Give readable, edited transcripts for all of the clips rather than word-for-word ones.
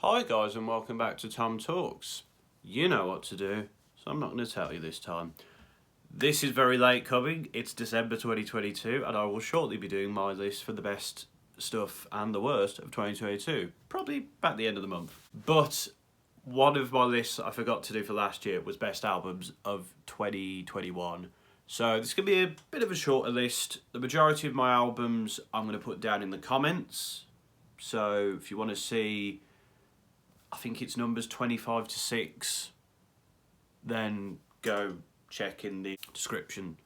Hi guys and welcome back to TomTalks. You know what to do, so I'm not going to tell you this time. This is very late coming, it's December 2022 and I will shortly be doing my list for the best stuff and the worst of 2022. Probably about the end of the month. But one of my lists I forgot to do for last year was best albums of 2021. So this could be a bit of a shorter list. The majority of my albums I'm going to put down in the comments. So if you want to see, I think it's numbers 25 to 6, then go check in the description.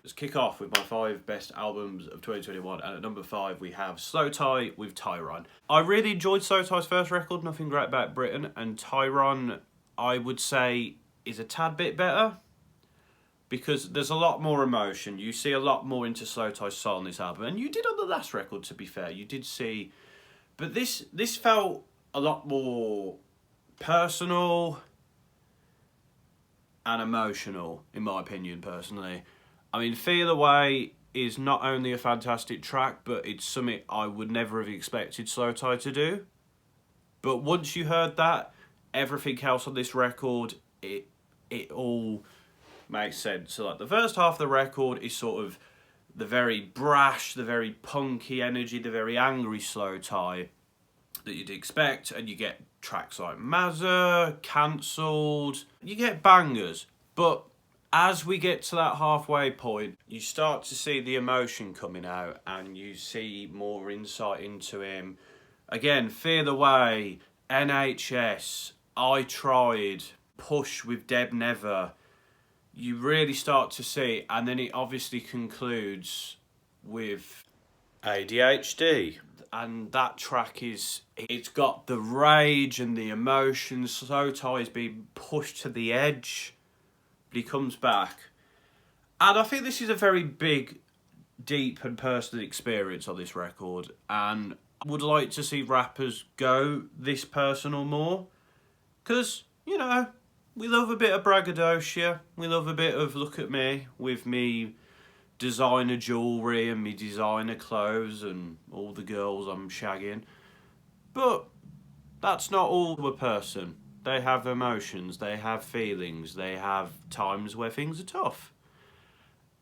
Let's kick off with my 5 best albums of 2021, and at number 5 we have Slowthai with Tyron. I really enjoyed Slowthai's first record, Nothing Great About Britain, and Tyron I would say is a tad bit better because there's a lot more emotion. You see a lot more into Slowthai's soul on this album, and you did on the last record, to be fair. You did see, but this felt a lot more personal and emotional, in my opinion, personally. I mean, Feel Away is not only a fantastic track, but it's something I would never have expected Slowthai to do. But once you heard that, everything else on this record, it all makes sense. So like the first half of the record is sort of the very brash, the very punky energy, the very angry Slowthai that you'd expect, and you get tracks like Mazza, Cancelled, you get bangers. But as we get to that halfway point, you start to see the emotion coming out and you see more insight into him. Again, Feel Away, NHS, I Tried, Push with Deb Never. You really start to see, and then it obviously concludes with ADHD. And that track it's got the rage and the emotion. Slowthai is being pushed to the edge, but he comes back. And I think this is a very big, deep and personal experience on this record, and I would like to see rappers go this personal more, because, you know, we love a bit of braggadocio, we love a bit of look at me with me designer jewellery and me designer clothes and all the girls I'm shagging. But that's not all a person. They have emotions, they have feelings, they have times where things are tough.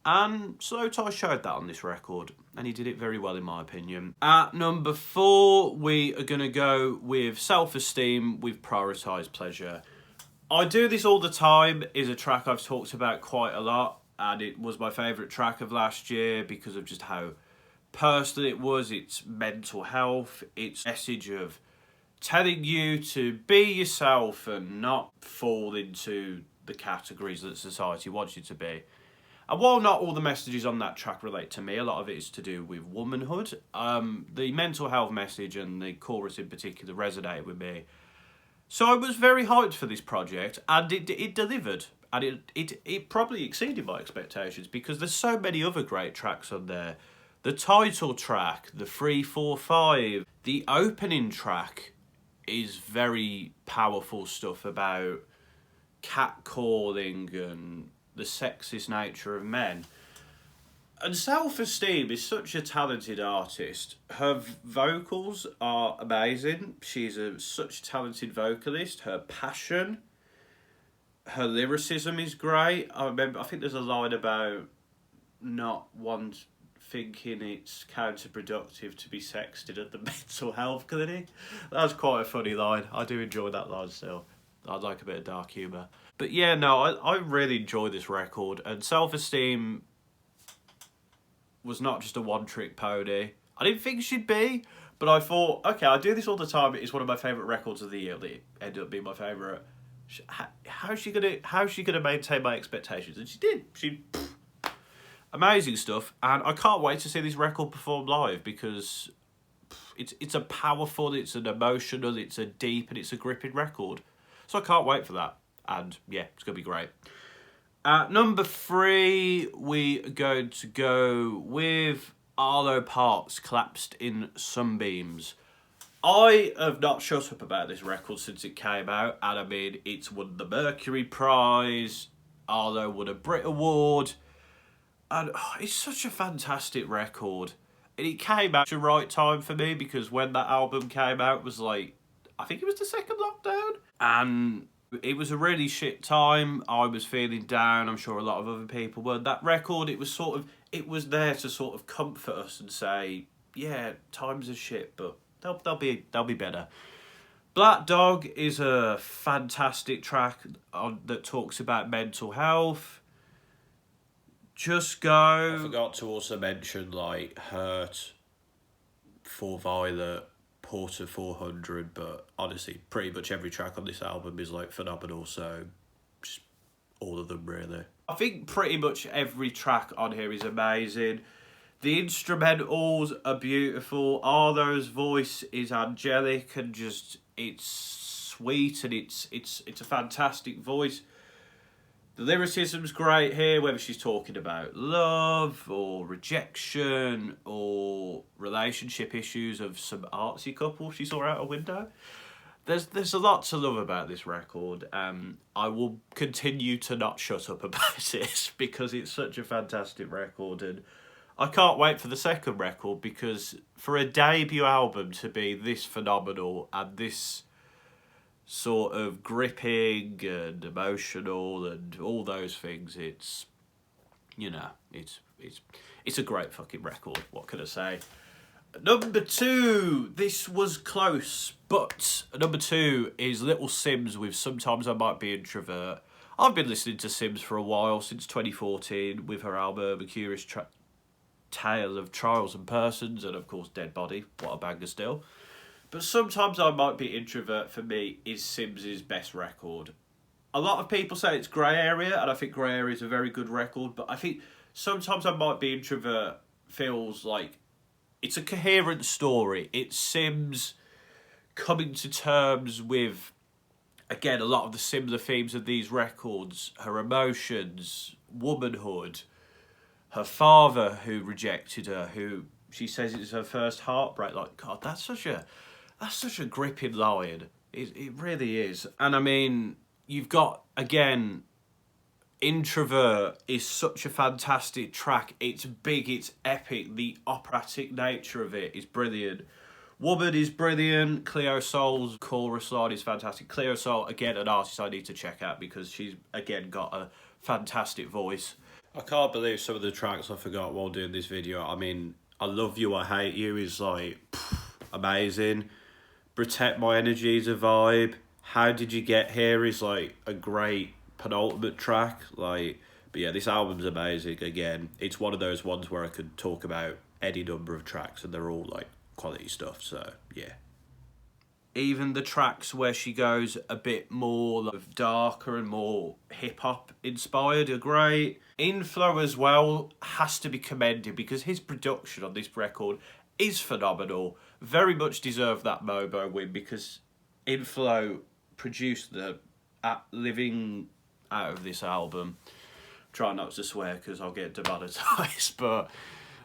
And Slowthai showed that on this record, and he did it very well in my opinion. At number 4, we are going to go with Self-Esteem with Prioritise Pleasure. I Do This All the Time is a track I've talked about quite a lot, and it was my favourite track of last year because of just how personal it was. It's mental health, it's a message of telling you to be yourself and not fall into the categories that society wants you to be. And while not all the messages on that track relate to me, a lot of it is to do with womanhood. The mental health message and the chorus in particular resonated with me. So I was very hyped for this project, and it delivered. And it probably exceeded my expectations because there's so many other great tracks on there. The title track, the 3, 4, 5, the opening track is very powerful stuff about catcalling and the sexist nature of men. And Self-Esteem is such a talented artist. Her vocals are amazing. She's such a talented vocalist. Her passion, her lyricism is great. I think there's a line about not thinking it's counterproductive to be sexted at the mental health clinic. That was quite a funny line. I do enjoy that line still. I like a bit of dark humour. But yeah, no, I really enjoy this record. And Self-Esteem was not just a one-trick pony. I didn't think she'd be, but I thought, okay, I Do This All the Time. It's one of my favourite records of the year. It ended up being my favourite. How's she gonna maintain my expectations? And she did. Amazing stuff, and I can't wait to see this record perform live because it's a powerful, it's an emotional, it's a deep, and it's a gripping record. So I can't wait for that, and yeah, it's gonna be great. At number 3, we are going to go with Arlo Parks, Collapsed in Sunbeams. I have not shut up about this record since it came out, and I mean, it's won the Mercury Prize, Arlo won a Brit Award, and it's such a fantastic record. And it came out at the right time for me because when that album came out was like I think it was the second lockdown. And it was a really shit time. I was feeling down. I'm sure a lot of other people were. That record, it was there to sort of comfort us and say, yeah, times are shit, but they'll be better. Black Dog is a fantastic track that talks about mental health. Just Go. I forgot to also mention like Hurt, For Violet, Porter 400, but honestly, pretty much every track on this album is like phenomenal, so just all of them really. I think pretty much every track on here is amazing. The instrumentals are beautiful. Arlo's voice is angelic and just, it's sweet, and it's a fantastic voice. The lyricism's great here, whether she's talking about love or rejection or relationship issues of some artsy couple she saw out a window. There's a lot to love about this record. I will continue to not shut up about this because it's such a fantastic record, and I can't wait for the second record, because for a debut album to be this phenomenal and this sort of gripping and emotional and all those things, it's, you know, it's a great fucking record. What can I say? Number 2, this was close, but number 2 is Little Simz with Sometimes I Might Be Introvert. I've been listening to Simz for a while, since 2014, with her album A Curious Tale of Trials and Persons, and of course Dead Body, what a banger still. But Sometimes I Might Be Introvert, for me, is Simz's best record. A lot of people say it's Grey Area, and I think Grey Area is a very good record, but I think Sometimes I Might Be Introvert feels like it's a coherent story. It's Simz coming to terms with, again, a lot of the similar themes of these records. Her emotions, womanhood, her father who rejected her, who she says it's her first heartbreak. Like, God, that's such a gripping line. It really is. And I mean, you've got, again, Introvert is such a fantastic track. It's big, it's epic. The operatic nature of it is brilliant. Woman is brilliant. Cleo Sol's chorus line is fantastic. Cleo Sol, again, an artist I need to check out because she's, again, got a fantastic voice. I can't believe some of the tracks I forgot while doing this video. I mean, I Love You, I Hate You is like amazing. Protect My Energy is a vibe. How Did You Get Here is like a great penultimate track. Like, but yeah, this album's amazing. Again, it's one of those ones where I could talk about any number of tracks and they're all like quality stuff, so yeah. Even the tracks where she goes a bit more like darker and more hip-hop inspired are great. Inflow as well has to be commended because his production on this record is phenomenal. Very much deserved that Mobo win because Inflow produced the living out of this album. Try not to swear because I'll get demonetized, but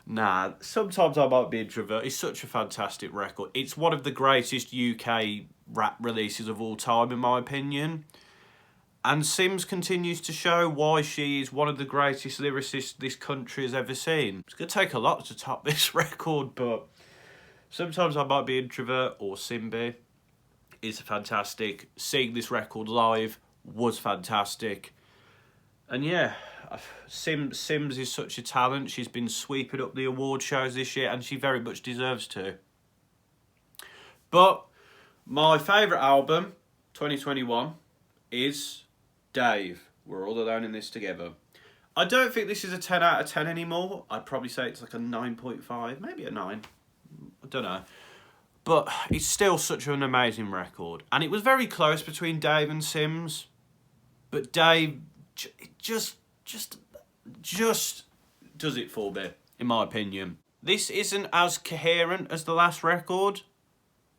nah, Sometimes I Might Be Introvert is such a fantastic record. It's one of the greatest UK rap releases of all time, in my opinion. And Simz continues to show why she is one of the greatest lyricists this country has ever seen. It's going to take a lot to top this record, but Sometimes I Might Be Introvert, or Simbi, is fantastic. Seeing this record live was fantastic. And yeah, Simz is such a talent. She's been sweeping up the award shows this year, and she very much deserves to. But my favourite album, 2021, is Dave. We're All Alone in This Together. I don't think this is a 10 out of 10 anymore. I'd probably say it's like a 9.5, maybe a 9. I don't know. But it's still such an amazing record. And it was very close between Dave and Simz. But Dave just does it for me, in my opinion. This isn't as coherent as the last record,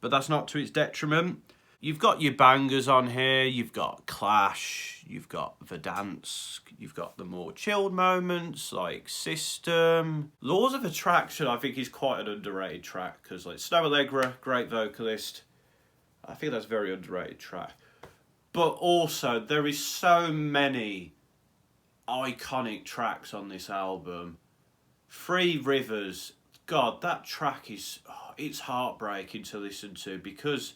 but that's not to its detriment. You've got your bangers on here, you've got Clash, you've got Verdansk, you've got the more chilled moments like System. Laws of Attraction I think is quite an underrated track because like Snow Allegra, great vocalist. I think that's a very underrated track. But also there is so many iconic tracks on this album. Three Rivers, God, that track is, it's heartbreaking to listen to because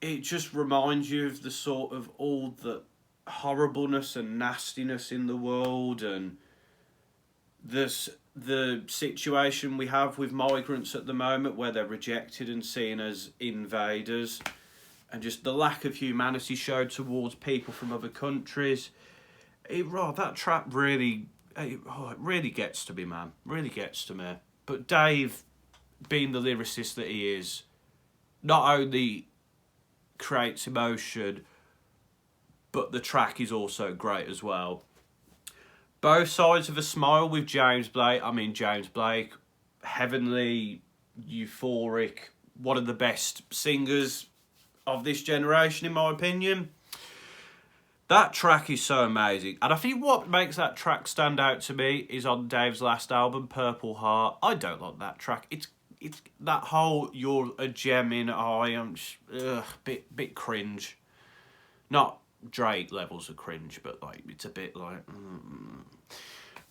it just reminds you of the sort of all the horribleness and nastiness in the world, and the situation we have with migrants at the moment, where they're rejected and seen as invaders, and just the lack of humanity showed towards people from other countries. That track really, it really gets to me, man. Really gets to me. But Dave, being the lyricist that he is, not only creates emotion, but the track is also great as well. Both Sides of a Smile with James Blake. I mean, James Blake, heavenly, euphoric, one of the best singers of this generation, in my opinion. That track is so amazing. And I think what makes that track stand out to me is on Dave's last album, Purple Heart. I don't like that track. It's that whole "you're a gem in I am" bit cringe. Not Drake levels of cringe, but like it's a bit like.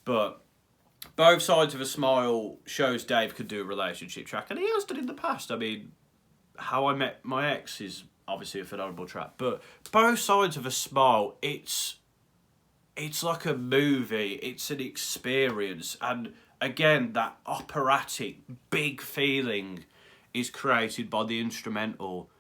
But Both Sides of a Smile shows Dave could do a relationship track, and he has done in the past. I mean, How I Met My Ex is obviously a phenomenal track, but Both Sides of a Smile, it's like a movie. It's an experience, and again, that operatic big feeling is created by the instrumental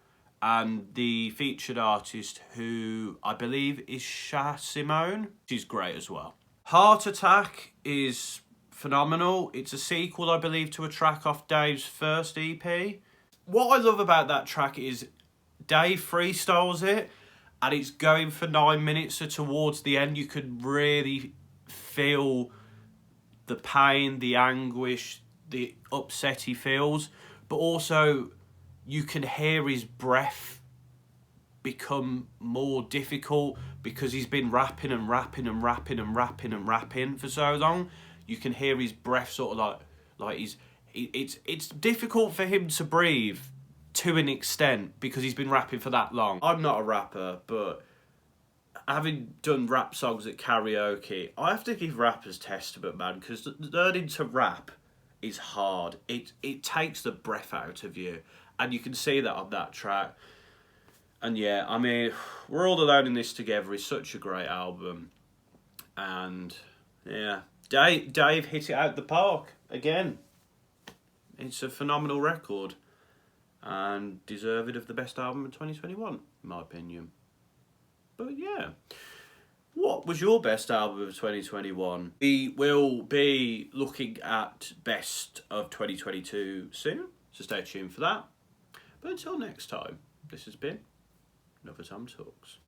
and the featured artist, who I believe is Sha Simone. She's great as well. Heart Attack is phenomenal. It's a sequel, I believe, to a track off Dave's first EP. What I love about that track is Dave freestyles it, and it's going for 9 minutes, so towards the end you could really feel the pain, the anguish, the upset he feels, but also you can hear his breath become more difficult because he's been rapping and rapping and rapping and rapping and rapping for so long. You can hear his breath sort of like it's difficult for him to breathe to an extent because he's been rapping for that long. I'm not a rapper, but having done rap songs at karaoke, I have to give rappers testament, man, because learning to rap is hard. It takes the breath out of you, and you can see that on that track. And yeah, I mean, We're All Alone in This Together is such a great album, and yeah, Dave hit it out the park again. It's a phenomenal record, and deserved of the best album of 2021, in my opinion. But yeah, what was your best album of 2021? We will be looking at best of 2022 soon, so stay tuned for that. But until next time, this has been another TomTalks.